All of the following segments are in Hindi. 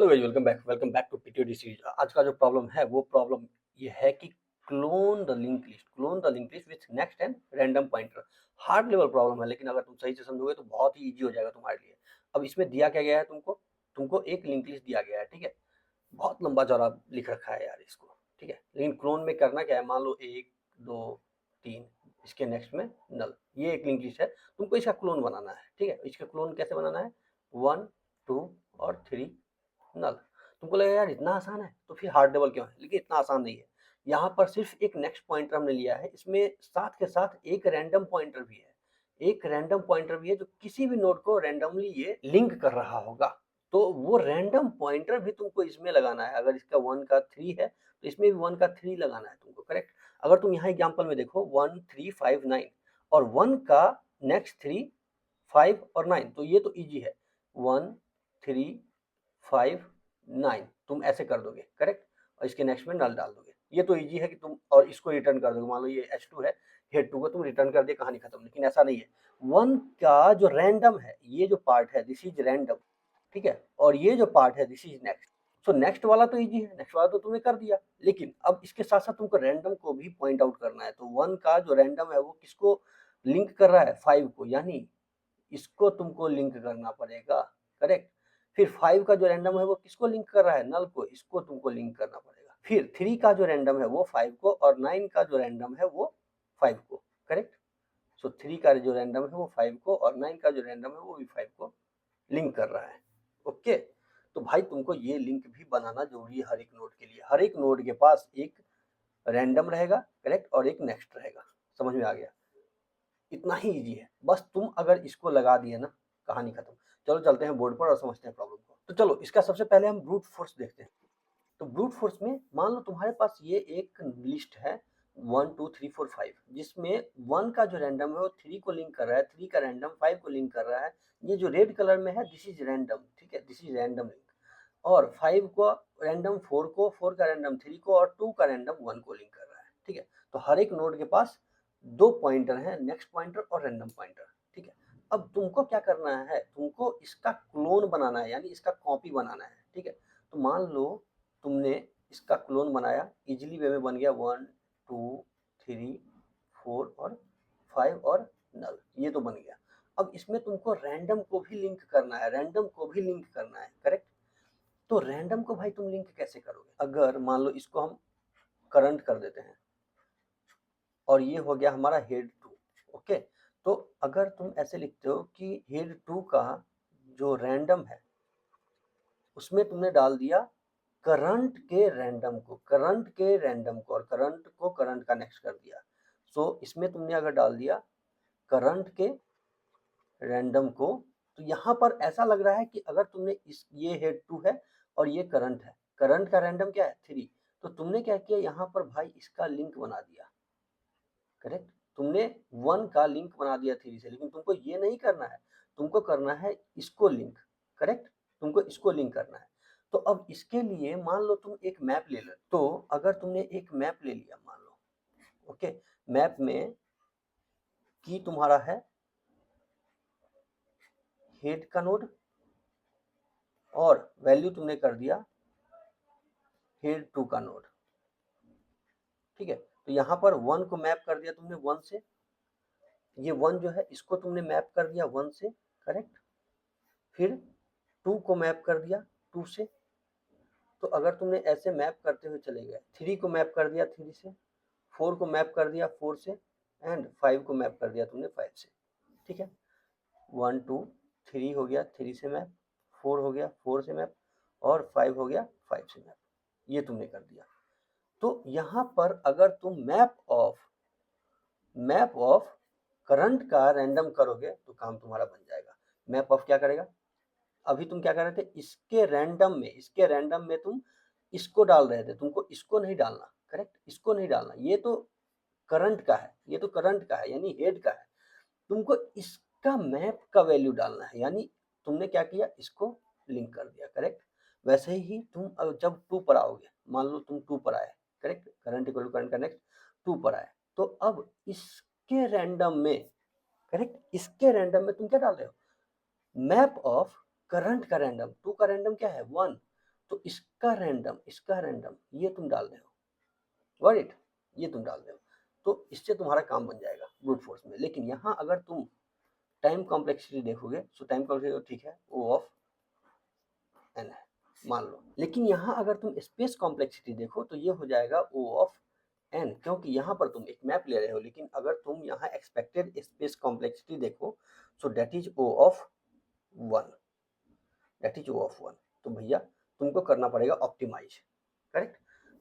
Hello guys, welcome back to PTOD series. आज का जो प्रॉब्लम है वो प्रॉब्लम ये है कि clone the link list with next and random pointer. Hard level problem है, लेकिन अगर तुम सही से समझोगे तो बहुत ही इजी हो जाएगा तुम्हारे लिए। अब इसमें दिया क्या गया है तुमको तुमको एक लिंक लिस्ट दिया गया है, ठीक है। बहुत लंबा चौड़ा लिख रखा है यार इसको, ठीक है। लेकिन क्लोन में करना क्या है, मान लो 1 2 3, इसके नेक्स्ट में नल, ये एक लिंक लिस्ट है। तुमको इसका क्लोन बनाना है, ठीक है। इसका क्लोन कैसे बनाना है, 1 2 और 3 नल। तुमको लगेगा यार इतना आसान है तो फिर हार्ड लेवल क्यों है, लेकिन इतना आसान नहीं है। यहाँ पर सिर्फ एक नेक्स्ट पॉइंटर हमने लिया है, इसमें साथ के साथ एक रैंडम पॉइंटर भी है। एक रैंडम पॉइंटर भी है जो किसी भी नोड को रैंडमली ये लिंक कर रहा होगा। तो वो रैंडम पॉइंटर भी तुमको इसमें लगाना है। अगर इसका 1 का 3 है तो इसमें भी 1 का 3 लगाना है तुमको, करेक्ट। अगर तुम यहाँ एग्जाम्पल में देखो 1 3 5 9 और 1 का नेक्स्ट 3 5 और 9, तो ये तो इजी है। 1 3 5 9 तुम ऐसे कर दोगे, करेक्ट। और इसके नेक्स्ट में नल डाल दोगे, ये तो इजी है कि तुम और इसको रिटर्न कर दोगे। मान लो ये H2 है, H2 को तुम रिटर्न कर दिए, कहानी खत्म। लेकिन ऐसा नहीं है। 1 का जो रैंडम है, ये जो पार्ट है दिस इज रैंडम, ठीक है। और ये जो पार्ट है this is next. So next वाला तो इजी है, नेक्स्ट वाला तो तुमने कर दिया। लेकिन अब इसके साथ साथ तुमको रैंडम को भी पॉइंट आउट करना है। तो 1 का जो रैंडम है वो किसको लिंक कर रहा है, 5 को, यानी इसको तुमको लिंक करना पड़ेगा, करेक्ट। फिर 5 का जो रैंडम है वो किसको लिंक कर रहा है, नल को, इसको तुमको लिंक करना पड़ेगा। फिर 3 का जो रैंडम है वो 5 को, और 9 का जो रैंडम है वो 5 को, करेक्ट। सो 3 का जो रैंडम है वो 5 को, और 9 का जो रैंडम है वो भी 5 को लिंक कर रहा है। ओके। तो भाई तुमको ये लिंक भी बनाना जरूरी है हर एक नोड के लिए। हर एक नोड के पास एक रैंडम रहेगा, करेक्ट, और एक नेक्स्ट रहेगा। समझ में आ गया? इतना ही इजी है। बस तुम अगर इसको लगा दिए ना, कहानी खत्म। चलो चलते हैं बोर्ड पर और समझते हैं प्रॉब्लम को। तो चलो इसका सबसे पहले हम ब्रूट फोर्स देखते हैं। तो ब्रूट फोर्स में मान लो तुम्हारे पास ये एक लिस्ट है 1 2 3 4 5, जिसमें 1 का जो रैंडम है वो 3 को लिंक कर रहा है, 3 का रैंडम 5 को लिंक कर रहा है। ये जो रेड कलर में है दिस इज रैंडम, ठीक है, दिस इज रैंडम लिंक। और 5 को रैंडम 4 को, 4 का रैंडम 3 को, और 2 का रैंडम 1 को लिंक कर रहा है, ठीक है। तो हर एक नोड के पास दो पॉइंटर हैं, नेक्स्ट पॉइंटर और रैंडम पॉइंटर, ठीक है। अब तुमको क्या करना है, तुमको इसका क्लोन बनाना है, यानी इसका कॉपी बनाना है, ठीक है। तो मान लो तुमने इसका क्लोन बनाया, इजीली वे में बन गया 1 2 3 4 और 5 और नल, ये तो बन गया। अब इसमें तुमको रैंडम को भी लिंक करना है, रैंडम को भी लिंक करना है, करेक्ट। तो रैंडम को भाई तुम लिंक कैसे करोगे? अगर मान लो इसको हम करंट कर देते हैं, और ये हो गया हमारा हेड 2, ओके। तो अगर तुम ऐसे लिखते हो कि हेड 2 का जो रैंडम है उसमें तुमने डाल दिया करंट के रैंडम को, करंट के रैंडम को, और करंट को करंट का नेक्स्ट कर दिया। सो इसमें तुमने अगर डाल दिया करंट के रैंडम को, तो यहाँ पर ऐसा लग रहा है कि अगर तुमने ये हेड 2 है और ये करंट है, करंट का रैंडम क्या है 3, तो तुमने क्या किया यहाँ पर भाई इसका लिंक बना दिया, करेक्ट। तुमने 1 का लिंक बना दिया 3 से, लेकिन तुमको ये नहीं करना है, तुमको करना है इसको लिंक, करेक्ट। तुमको इसको लिंक करना है। तो अब इसके लिए मान लो तुम एक मैप ले लो। तो अगर तुमने एक मैप ले लिया मान लो, ओके, मैप में की तुम्हारा है हेड का नोड, और वैल्यू तुमने कर दिया हेड 2 का नोड, ठीक है। तो यहाँ पर 1 को मैप कर दिया तुमने 1 से, ये 1 जो है इसको तुमने मैप कर दिया 1 से, करेक्ट। फिर 2 को मैप कर दिया 2 से। तो अगर तुमने ऐसे मैप करते हुए चले गए, 3 को मैप कर दिया 3 से, 4 को मैप कर दिया 4 से, एंड 5 को मैप कर दिया तुमने 5 से, ठीक है। 1 2 3 हो गया 3 से मैप, 4 हो गया 4 से मैप, और 5 हो गया 5 से मैप, ये तुमने कर दिया। तो यहाँ पर अगर तुम मैप ऑफ करंट का रैंडम करोगे तो काम तुम्हारा बन जाएगा। मैप ऑफ क्या करेगा, अभी तुम क्या कर रहे थे, इसके रैंडम में तुम इसको डाल रहे थे, तुमको इसको नहीं डालना, करेक्ट, इसको नहीं डालना। ये तो करंट का है, ये तो करंट का है यानी हेड का है। तुमको इसका मैप का वैल्यू डालना है, यानी तुमने क्या किया, इसको लिंक कर दिया, करेक्ट। वैसे ही तुम जब 2 पर आओगे, मान लो तुम 2 पर आए, correct, current equal to current का नेक्स्ट 2 पर आए, तो अब इसके रैंडम में, करेक्ट, इसके रैंडम में तुम क्या डाल रहे हो, मैप ऑफ करंट का रैंडम। 2 का रैंडम क्या है 1, तो इसका रैंडम ये तुम डाल रहे हो, गॉट इट, ये तुम डाल रहे हो, तो इससे तुम्हारा काम बन जाएगा ब्रूट फोर्स में। लेकिन यहाँ अगर तुम टाइम कॉम्प्लेक्सिटी देखोगे तो टाइम कॉम्प्लेक्सिटी ठीक है, ओ ऑफ एन है मान लो, लेकिन यहाँ अगर तुम स्पेस कॉम्प्लेक्सिटी देखो तो ये हो जाएगा ओ ऑफ एन, क्योंकि यहाँ पर तुम एक मैप ले रहे हो। लेकिन अगर तुम यहाँ एक्सपेक्टेड स्पेस कॉम्प्लेक्सिटी देखो so that is O of one, that is O of one. तो भैया तुमको करना पड़ेगा ऑप्टिमाइज, करेक्ट।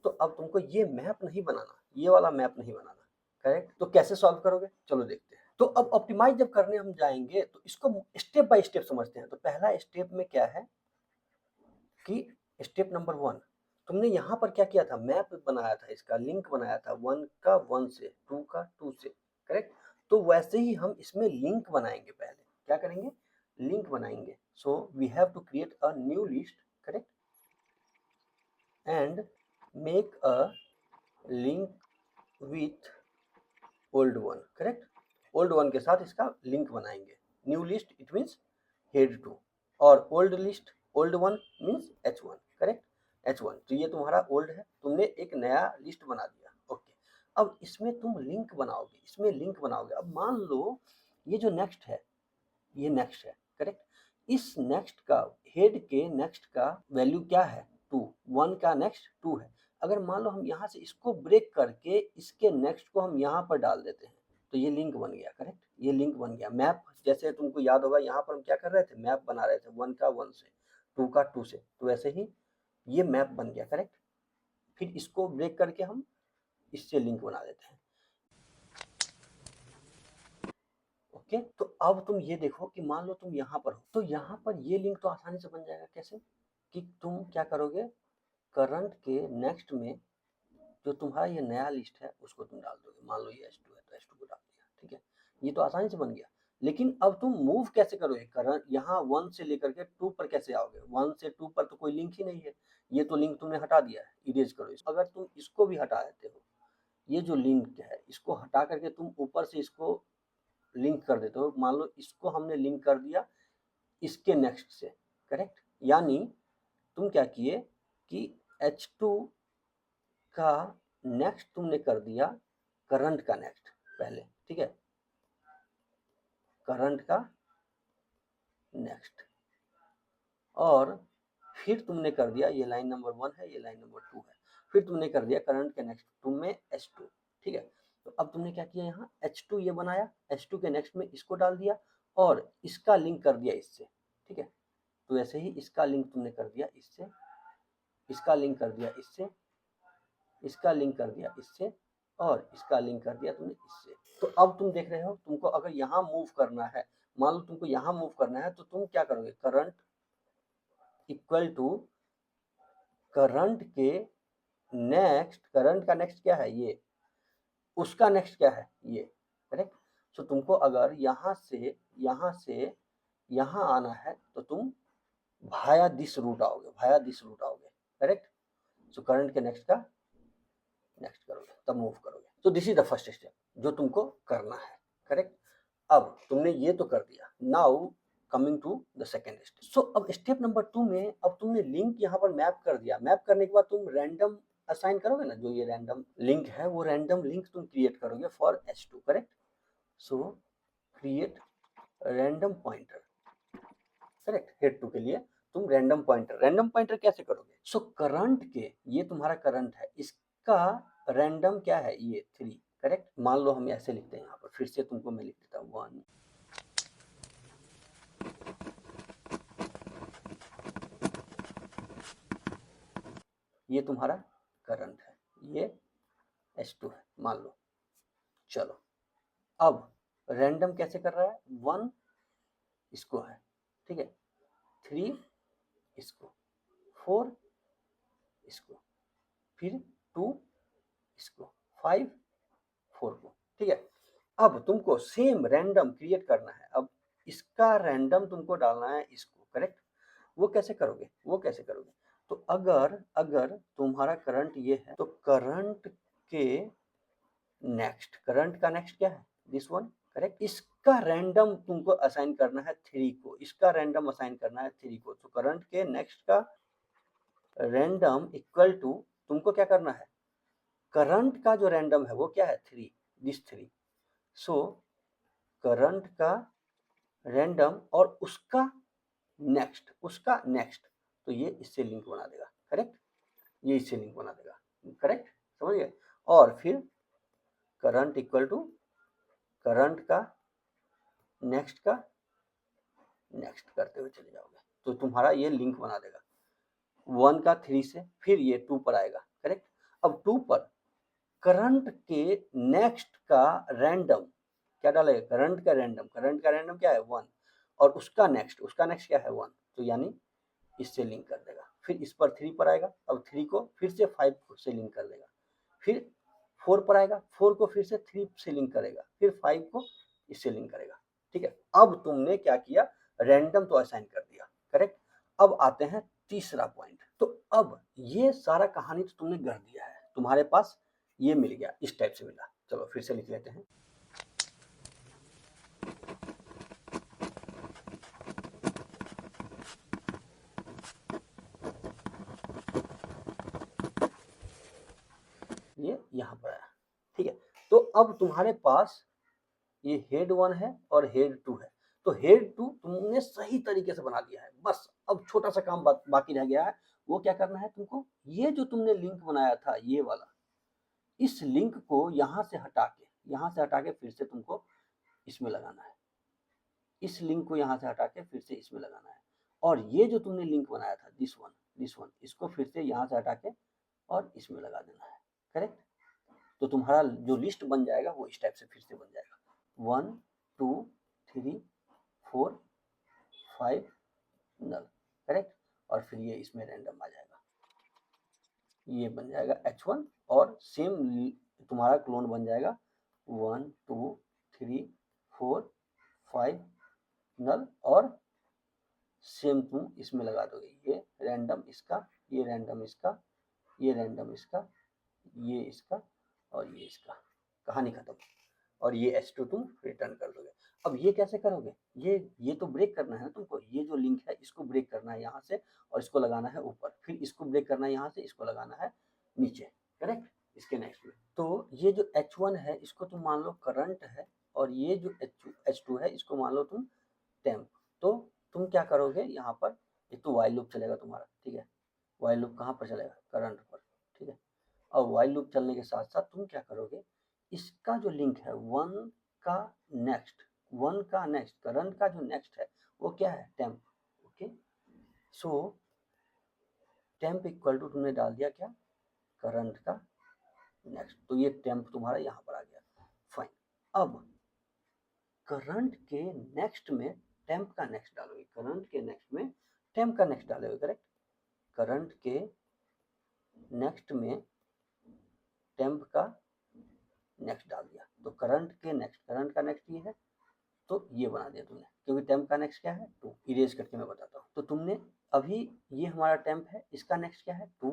तो अब तुमको ये मैप नहीं बनाना, ये वाला मैप नहीं बनाना, करेक्ट। तो कैसे सॉल्व करोगे, चलो देखते हैं। तो अब ऑप्टिमाइज जब करने हम जाएंगे तो इसको स्टेप बाय स्टेप समझते हैं। तो पहला स्टेप में क्या है कि स्टेप नंबर 1 तुमने यहाँ पर क्या किया था, मैप बनाया था, इसका लिंक बनाया था 1 का 1 से, 2 का 2 से, करेक्ट। तो वैसे ही हम इसमें लिंक बनाएंगे, पहले क्या करेंगे, लिंक बनाएंगे। So we have to create a new list, correct, and make a link with old one, correct. Old one के साथ इसका लिंक बनाएंगे। New list it means head two, और old list old one means H1, correct, H1। तो ये तुम्हारा ओल्ड है, तुमने एक नया लिस्ट बना दिया, ओके। अब इसमें तुम लिंक बनाओगे, इसमें लिंक बनाओगे। अब मान लो ये जो नेक्स्ट है, ये नेक्स्ट है, करेक्ट। इस नेक्स्ट का, हेड के नेक्स्ट का वैल्यू क्या है, 2, 1 का नेक्स्ट 2 है। अगर मान लो हम यहाँ से इसको ब्रेक करके इसके नेक्स्ट को हम यहाँ पर डाल देते हैं तो ये लिंक बन गया, करेक्ट, ये लिंक बन गया। मैप जैसे तुमको याद होगा, यहाँ पर हम क्या कर रहे थे, मैप बना रहे थे 1 का 1 से, 2 का 2 से, तो वैसे ही ये मैप बन गया, करेक्ट। फिर इसको ब्रेक करके हम इससे लिंक बना देते हैं, ओके। तो अब तुम ये देखो कि मान लो तुम यहाँ पर हो, तो यहाँ पर ये लिंक तो आसानी से बन जाएगा। कैसे कि तुम क्या करोगे, करंट के नेक्स्ट में जो तुम्हारा ये नया लिस्ट है उसको तुम डाल दोगे। मान लो ये H2 है तो H2 को डाल दिया, ठीक है, ये तो आसानी से बन गया। लेकिन अब तुम मूव कैसे करोगे, करंट यहाँ 1 से लेकर के 2 पर कैसे आओगे, 1 से 2 पर तो कोई लिंक ही नहीं है, ये तो लिंक तुमने हटा दिया है, इरेज करो इसको। अगर तुम इसको भी हटा देते हो, ये जो लिंक है इसको हटा करके तुम ऊपर से इसको लिंक कर देते हो, मान लो इसको हमने लिंक कर दिया इसके नेक्स्ट से, करेक्ट। यानी तुम क्या किए कि H2 का नेक्स्ट तुमने कर दिया करंट का नेक्स्ट पहले, ठीक है, करंट का नेक्स्ट, और फिर तुमने कर दिया, ये लाइन नंबर 1 है, ये लाइन नंबर 2 है, फिर तुमने कर दिया करंट के नेक्स्ट तुम में H2, ठीक है। तो अब तुमने क्या किया, यहाँ H2 ये बनाया, H2 के नेक्स्ट में इसको डाल दिया और इसका लिंक कर दिया इससे, ठीक है। तो ऐसे ही इसका लिंक तुमने कर दिया इससे, इसका लिंक कर दिया इससे, इसका लिंक कर दिया इससे, और इसका लिंक कर दिया तुमने इससे। तो अब तुम देख रहे हो, तुमको अगर यहाँ मूव करना है, मान लो तुमको यहाँ मूव करना है, तो तुम क्या करोगे, करंट इक्वल टू करंट के नेक्स्ट, करंट का नेक्स्ट क्या है ये, उसका नेक्स्ट क्या है ये, करेक्ट। तो तुमको अगर यहाँ से यहाँ आना है तो तुम भाया दिस रूट आओगे, भाया दिस रूट आओगे, करेक्ट। सो करंट के नेक्स्ट का नेक्स्ट करोगे, तब मूव करोगे। तो this is the first step जो तुमको करना है, करेक्ट। अब तुमने ये तो कर दिया, now coming to the second step. So अब स्टेप नंबर 2 में अब तुमने लिंक यहाँ पर मैप कर दिया, मैप करने के बाद तुम रैंडम असाइन करोगे ना, जो ये रैंडम लिंक है वो रैंडम लिंक तुम क्रिएट करोगे for H2, correct. So create random pointer, correct, head 2 के लिए तुम रैंडम पॉइंटर कैसे करोगे। सो करंट के, ये तुम्हारा करंट है, इसका रैंडम क्या है, ये 3, करेक्ट। मान लो हम ऐसे लिखते हैं, यहाँ पर फिर से तुमको मैं लिख देता हूँ 1, ये तुम्हारा करंट है, ये H2 है मान लो। चलो अब रैंडम कैसे कर रहा है, 1 इसको है, ठीक है, 3 इसको, 4 इसको, फिर 2 इसको, 5 4 को, ठीक है। अब तुमको सेम रैंडम क्रिएट करना है, अब इसका रैंडम तुमको डालना है इसको, करेक्ट। वो कैसे करोगे, वो कैसे करोगे, तो अगर अगर तुम्हारा करंट ये है तो करंट के नेक्स्ट, करंट का नेक्स्ट क्या है, दिस वन, करेक्ट। इसका रैंडम तुमको असाइन करना है 3 को, इसका रैंडम असाइन करना है 3 को। तो करंट के नेक्स्ट का रैंडम इक्वल टू तुमको क्या करना है, करंट का जो रैंडम है वो क्या है 3, दिस 3। सो करंट का रैंडम और उसका नेक्स्ट, तो ये इससे लिंक बना देगा, करेक्ट, ये इससे लिंक बना देगा, करेक्ट, समझ गए। और फिर करंट इक्वल टू करंट का नेक्स्ट करते हुए चले जाओगे, तो तुम्हारा ये लिंक बना देगा 1 का 3 से, फिर ये 2 पर आएगा, करेक्ट। अब 2 पर करंट के नेक्स्ट का रैंडम क्या डालेगा, करंट का रैंडम क्या है 1, और उसका नेक्स्ट क्या है 1, तो यानी इससे लिंक कर देगा। फिर इस पर 3 पर आएगा, अब 3 को फिर से 5 से लिंक कर देगा, फिर 4 पर आएगा, 4 को फिर से 3 से लिंक करेगा, फिर 5 को इससे लिंक करेगा, ठीक है। अब तुमने क्या किया, रैंडम तो असाइन कर दिया, करेक्ट। अब आते हैं तीसरा पॉइंट। तो अब ये सारा कहानी तो तुमने गढ़ दिया है, तुम्हारे पास ये मिल गया, इस टाइप से मिला। चलो फिर से लिख लेते हैं। ये यहाँ पर आया, ठीक है। तो अब तुम्हारे पास ये हेड 1 है और हेड 2 है, तो हेड 2 तुमने सही तरीके से बना दिया है। बस अब छोटा सा काम बाकी रह गया है, वो क्या करना है तुमको, ये जो तुमने लिंक बनाया था ये वाला, इस लिंक को यहाँ से हटा के फिर से तुमको इसमें लगाना है, इस लिंक को यहाँ से हटा के फिर से इसमें लगाना है। और ये जो तुमने लिंक बनाया था दिस वन, इसको फिर से यहाँ से हटा के और इसमें लगा देना है, करेक्ट। तो तुम्हारा जो लिस्ट बन जाएगा वो इस टाइप से फिर से बन जाएगा 1 2 3 4 5 नल, करेक्ट। और फिर ये इसमें रैंडम आ जाएगा, ये बन जाएगा H1, और सेम तुम्हारा क्लोन बन जाएगा 1 2 3 4 5 नल, और सेम तुम इसमें लगा दोगे, ये रैंडम इसका, ये रैंडम इसका, ये रैंडम इसका, ये इसका, और ये इसका, कहानी खत्म। और ये H2 तुम रिटर्न कर दोगे। अब ये कैसे करोगे, ये तो ब्रेक करना है ना तुमको, ये जो लिंक है इसको ब्रेक करना है यहाँ से, और इसको लगाना है ऊपर, फिर इसको ब्रेक करना है यहाँ से, इसको लगाना है नीचे, करेक्ट, इसके नेक्स्ट में। तो ये जो H1 है इसको तुम मान लो करंट है, और ये जो H2 है इसको मान लो तुम टेम्प। तो तुम क्या करोगे यहाँ पर, एक तो वाइल लूप चलेगा तुम्हारा, ठीक है, वाइल लूप कहाँ पर चलेगा, करंट पर, ठीक है। और वाइल लूप चलने के साथ साथ तुम क्या करोगे, इसका जो लिंक है 1 का नेक्स्ट करंट का जो नेक्स्ट है वो क्या है temp, okay. So temp equal to तुमने डाल दिया क्या, करंट का नेक्स्ट, तो ये टेम्प तुम्हारा यहाँ पर आ गया, फाइन। अब करंट के नेक्स्ट में टेम्प का नेक्स्ट डालोगे, करंट के नेक्स्ट में टेम्प का नेक्स्ट डालोगे, करेक्ट। करंट के नेक्स्ट में टेम्प का नेक्स्ट डाल दिया, तो करंट का नेक्स्ट ये है, तो ये बना दिया तुमने, क्योंकि टेम्प का नेक्स्ट क्या है 2, इरेज करके मैं बताता हूँ। तो तुमने अभी ये हमारा टेम्प है, इसका नेक्स्ट क्या है 2,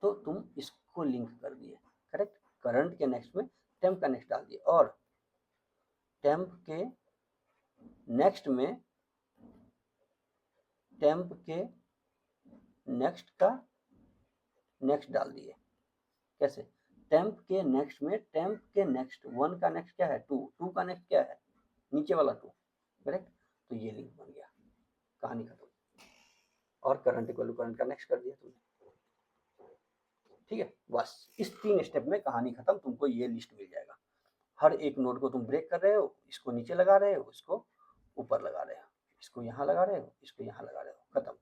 तो तुम इसको लिंक कर दिए, करेक्ट। करंट के नेक्स्ट में टेम्प का नेक्स्ट डाल दिए, और टेम्प के नेक्स्ट में टेम्प के नेक्स्ट का नेक्स्ट डाल दिए, कैसे, टेम्प के नेक्स्ट में टेम्प के नेक्स्ट 1 का नेक्स्ट क्या है 2, 2 का नेक्स्ट क्या है नीचे वाला 2, करेक्ट। तो ये लिंक बन गया, कहानी खत्म। और करंट इक्वल टू करंट का नेक्स्ट कर दिया तुमने, ठीक है। बस इस 3 स्टेप में कहानी खत्म, तुमको ये लिस्ट मिल जाएगा। हर एक नोड को तुम ब्रेक कर रहे हो, इसको नीचे लगा रहे हो, इसको ऊपर लगा रहे हो, इसको यहाँ लगा रहे हो, इसको यहाँ लगा रहे हो, खत्म,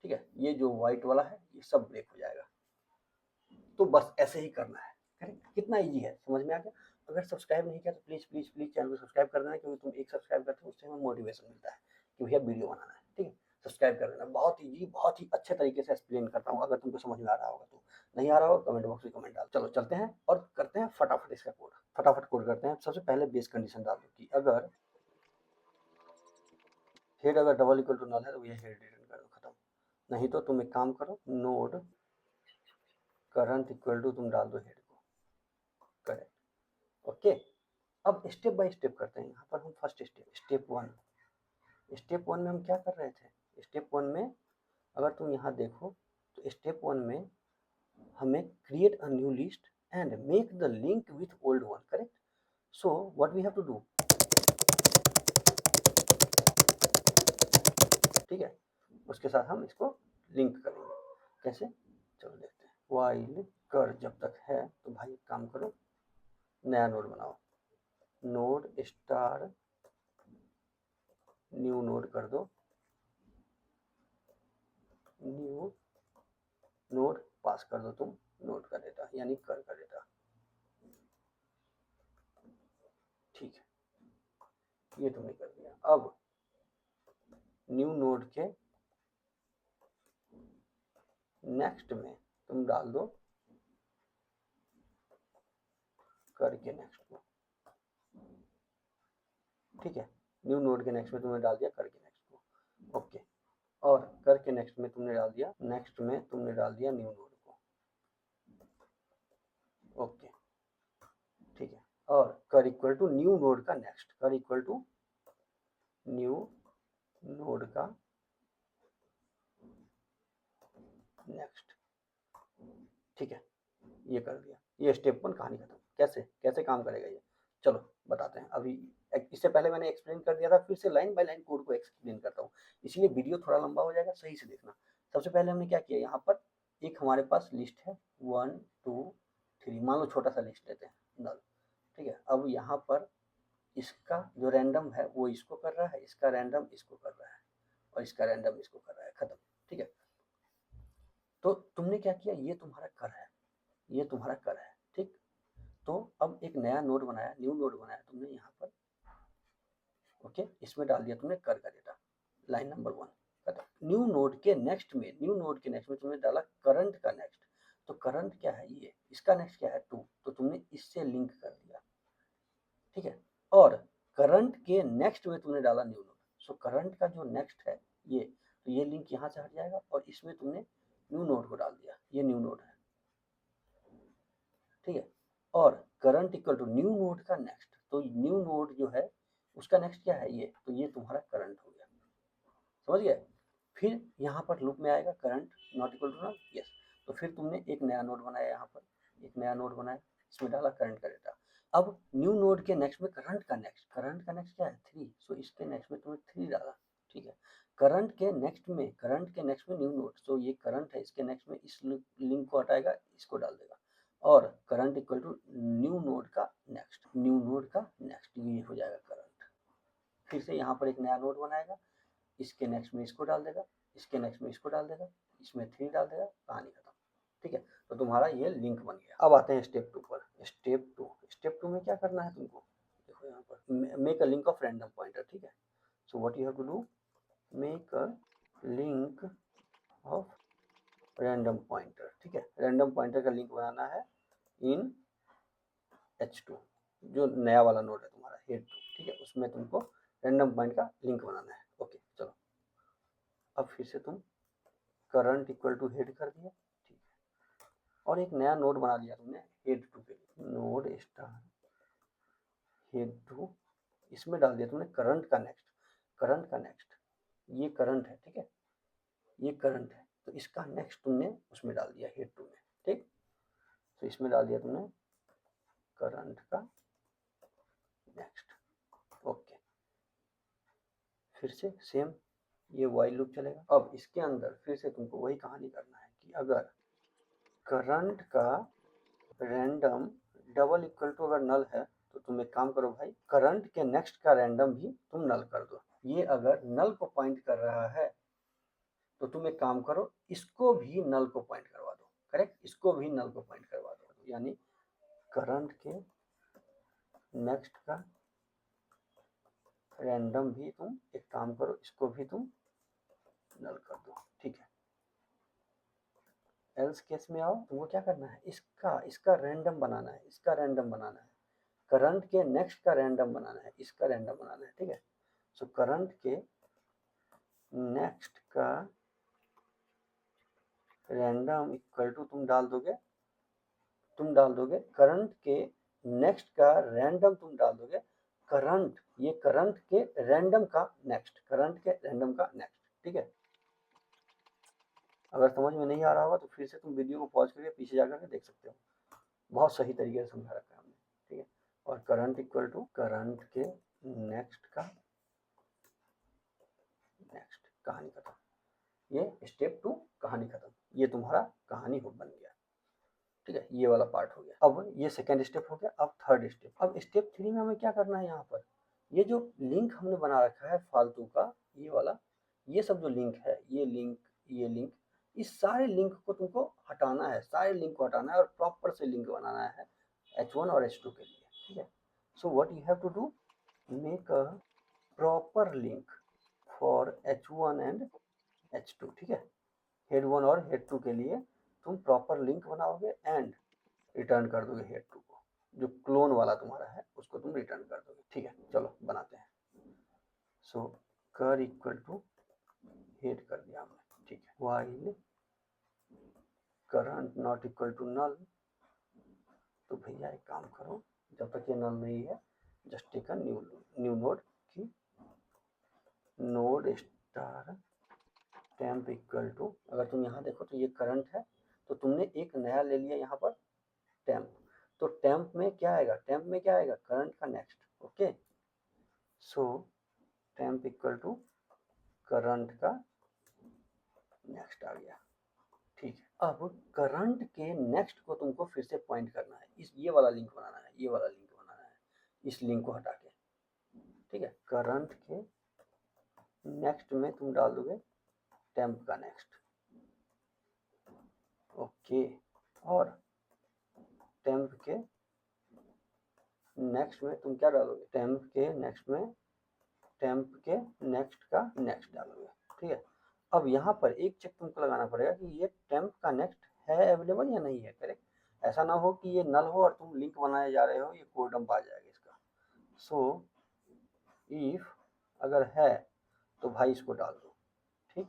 ठीक है। ये जो व्हाइट वाला है ये सब ब्रेक हो जाएगा। तो बस ऐसे ही करना है, करेक्ट। कितना इजी है, समझ में आ गया। अगर सब्सक्राइब नहीं किया तो प्लीज प्लीज प्लीज चैनल को सब्सक्राइब कर देना, क्योंकि तुम एक सब्सक्राइब करते हो उससे हमें मोटिवेशन मिलता है कि भैया वीडियो बनाना है, ठीक है। सब्सक्राइब कर देना, बहुत ईजी, बहुत ही अच्छे तरीके से एक्सप्लेन करता हूँ। अगर तुमको समझ में आ रहा होगा तो, नहीं आ रहा होगा कमेंट बॉक्स में कमेंट डाल। चलो चलते हैं और करते हैं फटाफट इसका कोड, फटाफट कोड करते हैं। सबसे पहले बेस कंडीशन डाल दो कि अगर हेड अगर डबल इक्वल टू नल है तो ये हेड रिटर्न कर दो, खत्म। नहीं तो तुम एक काम करो, नोड करंट इक्वल टू तुम डाल दो हेड को, करेक्ट, ओके। अब स्टेप बाय स्टेप करते हैं। यहाँ पर हम फर्स्ट स्टेप वन में हम क्या कर रहे थे, स्टेप वन में अगर तुम यहाँ देखो तो स्टेप 1 में हमें create a new list and make the link with old one, correct. So what we have to do, ठीक है, उसके साथ हम इसको लिंक करेंगे। कैसे, चलो देखते हैं। वाइल कर जब तक है तो भाई एक काम करो, नया नोड बनाओ, नोड स्टार न्यू नोड कर दो, न्यू नोड पास कर दो तुम नोड का डेटा, यानी कर का डेटा, ठीक है, ये तुमने कर दिया। अब न्यू नोड के नेक्स्ट में तुम डाल दो कर के नेक्स्ट को, ठीक है, न्यू नोड के नेक्स्ट में तुमने डाल दिया कर के नेक्स्ट को, ओके। और कर के नेक्स्ट में तुमने डाल दिया, नेक्स्ट में तुमने डाल दिया न्यू नोड को, ओके, ठीक है। और कर इक्वल टू न्यू नोड का नेक्स्ट, कर इक्वल टू न्यू नोड का नेक्स्ट, ठीक है, ये कर दिया। ये स्टेप 1 कहानी खत्म। कैसे कैसे काम करेगा ये, चलो बताते हैं। अभी इससे पहले मैंने एक्सप्लेन कर दिया था, फिर से लाइन बाय लाइन कोड को एक्सप्लेन करता हूँ, इसलिए वीडियो थोड़ा लंबा हो जाएगा, सही से देखना। सबसे पहले हमने क्या किया, यहाँ पर एक हमारे पास लिस्ट है 1 2 3, मान लो छोटा सा लिस्ट लेते हैं नल, ठीक है। अब यहाँ पर इसका जो रैंडम है वो इसको कर रहा है, इसका रैंडम इसको कर रहा है, और इसका रैंडम इसको कर रहा है, खत्म, ठीक है। तो तुमने क्या किया, ये तुम्हारा कर है, ये तुम्हारा कर है, ठीक। तो अब एक नया नोड बनाया, न्यू नोड बनाया तुमने यहाँ पर, ओके, इसमें डाल दिया तुमने कर का डेटा, लाइन नंबर 1 खत्म। न्यू नोड के नेक्स्ट में, न्यू नोड के नेक्स्ट में तुमने डाला करंट का नेक्स्ट, तो करंट क्या है ये, इसका नेक्स्ट क्या है 2, तो तुमने इससे लिंक कर दिया, ठीक है। और करंट के नेक्स्ट में तुमने डाला न्यू नोड, सो करंट का जो नेक्स्ट है ये, तो ये लिंक यहाँ से हट जाएगा, और इसमें तुमने न्यू नोड को डाल दिया, ये न्यू नोड है, ठीक है। और current equal to new node का नेक्स्ट, तो न्यू नोड जो है उसका नेक्स्ट क्या है ये, तो ये तुम्हारा करंट हो गया, समझ गए। फिर यहाँ पर लूप में आएगा current not equal to null, yes, तो फिर तुमने एक नया नोड बनाया, यहाँ पर एक नया नोड बनाया, इसमें डाला करंट का डेटा। अब न्यू नोड के नेक्स्ट में करंट का नेक्स्ट, करंट का नेक्स्ट क्या है 3, सो इसके नेक्स्ट में तुमने 3 डाला, ठीक है। करंट के नेक्स्ट में, करंट के नेक्स्ट में न्यू नोड, सो ये करंट है, इसके नेक्स्ट में इस लिंक को हटाएगा, इसको डाल देगा, और current equal to new node का नेक्स्ट, न्यू नोड का नेक्स्ट, ये हो जाएगा करंट। फिर से यहाँ पर एक नया नोड बनाएगा, इसके नेक्स्ट में इसको डाल देगा, इसके नेक्स्ट में इसको डाल देगा, इसमें 3 डाल देगा, कहानी खत्म, ठीक है। तो तुम्हारा ये लिंक बन गया। अब आते हैं स्टेप 2 पर। स्टेप 2 में क्या करना है तुमको, देखो यहाँ पर make a link of random pointer, ठीक है। So what you have to do, make a link of random pointer, ठीक है। रैंडम पॉइंटर का लिंक बनाना है इन h2, जो नया वाला नोड है तुम्हारा हेड 2, ठीक है, उसमें तुमको रैंडम पॉइंट का लिंक बनाना है, ओके। चलो अब फिर से तुम करंट इक्वल टू हेड कर दिया, ठीक है, और एक नया नोड बना लिया तुमने हेड 2 के लिए, नोड स्टार हेड 2, इसमें डाल दिया तुमने करंट का नेक्स्ट, करंट का नेक्स्ट, ये करंट है, ठीक है, ये करंट है, तो इसका नेक्स्ट तुमने उसमें डाल दिया हेड 2 में, ठीक। तो इसमें डाल दिया तुमने करंट का नेक्स्ट, ओके। फिर से सेम ये वाइल लूप चलेगा। अब इसके अंदर फिर से तुमको वही कहानी करना है कि अगर करंट का रैंडम डबल इक्वल टू अगर नल है, तो तुम एक काम करो भाई, करंट के नेक्स्ट का रैंडम भी तुम नल कर दो। ये अगर नल को पॉइंट कर रहा है तो तुम एक काम करो, इसको भी नल को पॉइंट करवा दो, करेक्ट, इसको भी नल को पॉइंट करवा दो, यानी करंट के नेक्स्ट का रैंडम भी तुम एक काम करो, इसको भी तुम नल कर दो, ठीक है। एल्स केस में आओ, तुमको क्या करना है, इसका रैंडम बनाना है, इसका रैंडम बनाना है, करंट के नेक्स्ट का रैंडम बनाना है, इसका रैंडम बनाना है, ठीक है। सो करंट के नेक्स्ट का रैंडम इक्वल टू तुम डाल दोगे करंट के नेक्स्ट का रैंडम तुम डाल दोगे, करंट, ये करंट के रैंडम का नेक्स्ट, करंट के रैंडम का नेक्स्ट, ठीक है। अगर समझ में नहीं आ रहा होगा तो फिर से तुम वीडियो को पॉज करके पीछे जा करके देख सकते हो, बहुत सही तरीके से समझा रखा है हमने, ठीक है। और करंट इक्वल टू करंट के नेक्स्ट का नेक्स्ट, कहानी खत्म। ये स्टेप 2 कहानी खत्म, ये तुम्हारा कहानी हो बन गया, ठीक है। ये वाला पार्ट हो गया। अब ये सेकंड स्टेप हो गया। अब थर्ड स्टेप, अब स्टेप 3 में हमें क्या करना है, यहाँ पर ये जो लिंक हमने बना रखा है फालतू का, ये वाला, ये सब जो लिंक है, ये लिंक, ये लिंक, इस सारे लिंक को तुमको हटाना है, सारे लिंक को हटाना है और प्रॉपर से लिंक बनाना है H1 और H2 के लिए, ठीक है। So what you have to do, make a proper link for H1 and H2, ठीक है। हेड 1 और हेड 2 के लिए तुम प्रॉपर लिंक बनाओगे एंड रिटर्न कर दोगे हेड 2 को, जो क्लोन वाला तुम्हारा है उसको तुम रिटर्न कर दोगे, ठीक है। चलो बनाते हैं। सो कर इक्वल टू हेड कर दिया हमने, ठीक है। While current not equal to null, तो भैया एक काम करो, जब तक ये नल नहीं है just take a new node की node star temp equal to, अगर तुम यहाँ देखो तो ये करंट है, तो तुमने एक नया ले लिया यहाँ पर टेम्प, तो टेम्प में क्या आएगा, टेम्प में क्या आएगा, करंट का next, okay. So temp equal to current का नेक्स्ट आ गया, ठीक है। अब करंट के नेक्स्ट को तुमको फिर से पॉइंट करना है, इस ये वाला लिंक बनाना है, ये वाला लिंक बनाना है, इस लिंक को हटा के, ठीक है। करंट के नेक्स्ट में तुम डाल दोगे टेम्प का नेक्स्ट, ओके। और टेम्प के नेक्स्ट में तुम क्या डालोगे, टेम्प के नेक्स्ट में टेम्प के नेक्स्ट का नेक्स्ट डालोगे, ठीक है। अब यहाँ पर एक चेक तुमको लगाना पड़ेगा कि ये टेम्प का नेक्स्ट है अवेलेबल या नहीं है, करेक्ट। ऐसा ना हो कि ये नल हो और तुम लिंक बनाए जा रहे हो, ये कोड डंप आ जाएगा इसका। सो इफ अगर है तो भाई इसको डाल दो, ठीक,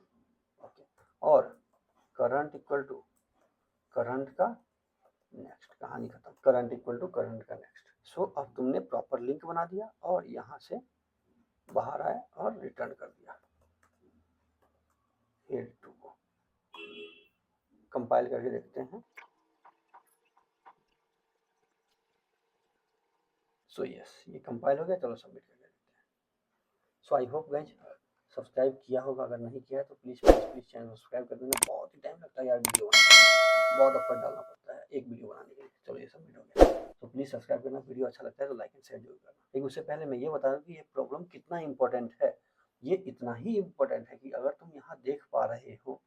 ओके। और करंट इक्वल टू करंट का नेक्स्ट, कहानी खत्म, करंट इक्वल टू करंट का नेक्स्ट। सो अब तुमने प्रॉपर लिंक बना दिया और यहाँ से बाहर आए और रिटर्न कर दिया हेड 2 को। कंपाइल करके देखते हैं। सो यस, ये कंपाइल हो गया, चलो सबमिट करके देखते हैं। सो आई होप गाइज सब्सक्राइब किया होगा, अगर नहीं किया है तो please please please channel subscribe कर देना। बहुत ही टाइम लगता है यार वीडियो बनाने में, बहुत एफर्ट डालना पड़ता है एक वीडियो बनाने के लिए। चलो ये सबमिट हो गया, तो प्लीज़ सब्सक्राइब करना, वीडियो अच्छा लगता है तो लाइक एंड शेयर जरूर करना। लेकिन उससे पहले मैं ये बता दूँ कि ये प्रॉब्लम कितना इंपॉर्टेंट है। ये इतना ही इम्पोर्टेंट है कि अगर तुम यहाँ देख पा रहे हो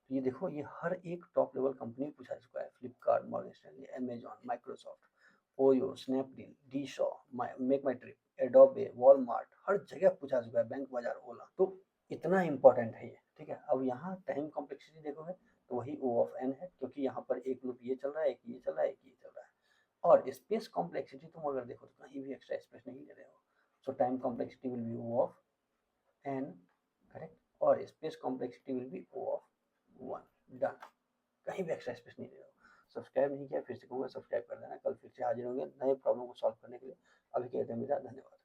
तो ये देखो, ये हर एक टॉप लेवल कंपनी पूछा चुका है, Flipkart, Morgan Stanley, Amazon, Microsoft, OYO, Snapdeal, D Shaw, MakeMyTrip, Adobe, Walmart, हर जगह पूछा चुका है, बैंक बाजार, ओला। तो इतना इंपॉर्टेंट है ये, ठीक है। अब यहाँ टाइम कॉम्प्लेक्सिटी देखोगे तो वही O ऑफ n है, क्योंकि यहाँ पर एक लूप ये चल रहा है, एक ये चल रहा है, एक ये चल रहा है। और स्पेस कॉम्प्लेक्सिटी तुम अगर देखो तो कहीं भी एक्स्ट्रा स्पेस नहीं ले रहे हो, so time complexity will be O of n, correct. और space complexity will be O of 1, done. कहीं भी एक्स्ट्रा स्पेस नहीं ले रहे हो। सब्सक्राइब नहीं किया, फिर से कहूँगा सब्सक्राइब कर देना। कल फिर से हाजिर होंगे नए प्रॉब्लम को सॉल्व करने के लिए। अभी के लिए अलविदा, धन्यवाद।